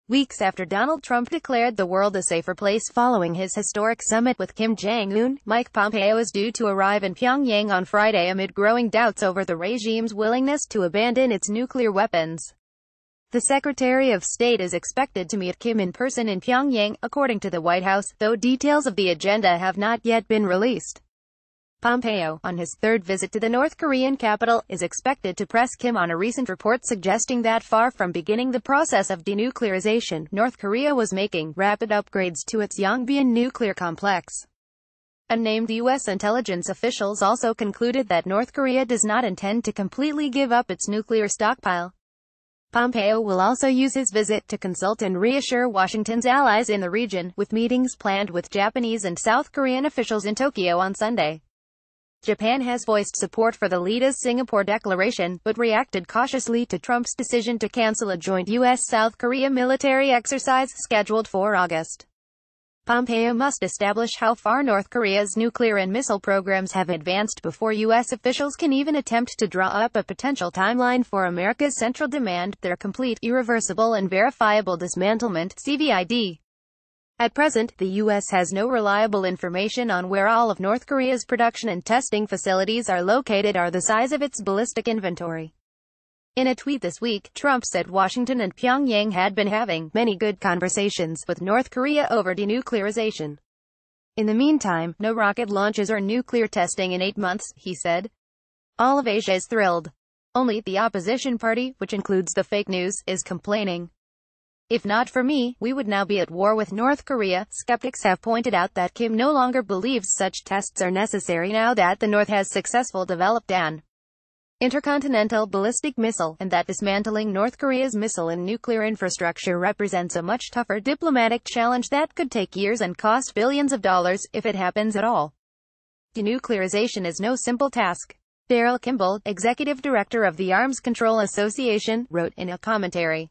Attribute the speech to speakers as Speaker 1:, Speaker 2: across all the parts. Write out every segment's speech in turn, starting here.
Speaker 1: Weeks after Donald Trump declared the world a safer place following his historic summit with Kim Jong-un, Mike Pompeo is due to arrive in Pyongyang on Friday amid growing doubts over the regime's willingness to abandon its nuclear weapons. The Secretary of State is expected to meet Kim in person in Pyongyang, according to the White House, though details of the agenda have not yet been released. Pompeo, on his third visit to the North Korean capital, is expected to press Kim on a recent report suggesting that far from beginning the process of denuclearization, North Korea was making rapid upgrades to its Yongbyon nuclear complex. Unnamed U.S. intelligence officials also concluded that North Korea does not intend to completely give up its nuclear stockpile. Pompeo will also use his visit to consult and reassure Washington's allies in the region, with meetings planned with Japanese and South Korean officials in Tokyo on Sunday. Japan has voiced support for the leader's Singapore declaration, but reacted cautiously to Trump's decision to cancel a joint U.S.-South Korea military exercise scheduled for August. Pompeo must establish how far North Korea's nuclear and missile programs have advanced before U.S. officials can even attempt to draw up a potential timeline for America's central demand, their complete, irreversible and verifiable dismantlement, CVID. At present, the U.S. has no reliable information on where all of North Korea's production and testing facilities are located or the size of its ballistic inventory. In a tweet this week, Trump said Washington and Pyongyang had been having many good conversations with North Korea over denuclearization. In the meantime, no rocket launches or nuclear testing in 8 months, he said. All of Asia is thrilled. Only the opposition party, which includes the fake news, is complaining. If not for me, we would now be at war with North Korea. Skeptics have pointed out that Kim no longer believes such tests are necessary now that the North has successfully developed an intercontinental ballistic missile, and that dismantling North Korea's missile and nuclear infrastructure represents a much tougher diplomatic challenge that could take years and cost billions of dollars, if it happens at all. Denuclearization is no simple task. Daryl Kimball, executive director of the Arms Control Association, wrote in a commentary.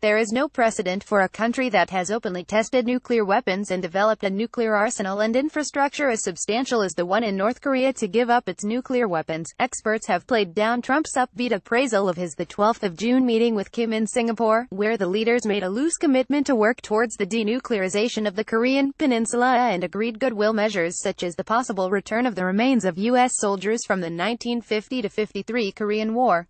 Speaker 1: There is no precedent for a country that has openly tested nuclear weapons and developed a nuclear arsenal and infrastructure as substantial as the one in North Korea to give up its nuclear weapons. Experts have played down Trump's upbeat appraisal of his 12th of June meeting with Kim in Singapore, where the leaders made a loose commitment to work towards the denuclearization of the Korean peninsula and agreed goodwill measures such as the possible return of the remains of U.S. soldiers from the 1950-53 Korean War.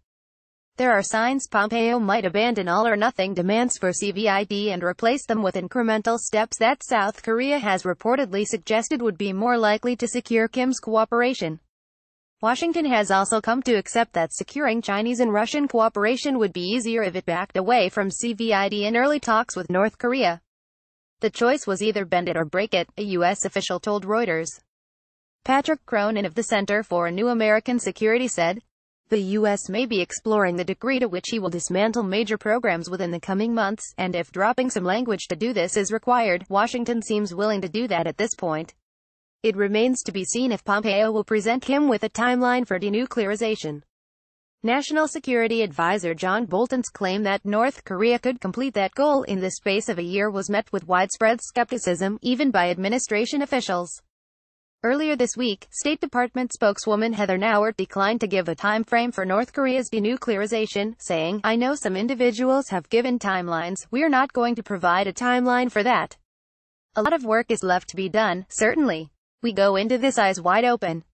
Speaker 1: There are signs Pompeo might abandon all-or-nothing demands for CVID and replace them with incremental steps that South Korea has reportedly suggested would be more likely to secure Kim's cooperation. Washington has also come to accept that securing Chinese and Russian cooperation would be easier if it backed away from CVID in early talks with North Korea. The choice was either bend it or break it, a U.S. official told Reuters. Patrick Cronin of the Center for a New American Security said, the U.S. may be exploring the degree to which he will dismantle major programs within the coming months, and if dropping some language to do this is required, Washington seems willing to do that at this point. It remains to be seen if Pompeo will present Kim with a timeline for denuclearization. National Security Advisor John Bolton's claim that North Korea could complete that goal in the space of a year was met with widespread skepticism, even by administration officials. Earlier this week, State Department spokeswoman Heather Nauert declined to give a time frame for North Korea's denuclearization, saying, I know some individuals have given timelines, we're not going to provide a timeline for that. A lot of work is left to be done, certainly. We go into this eyes wide open.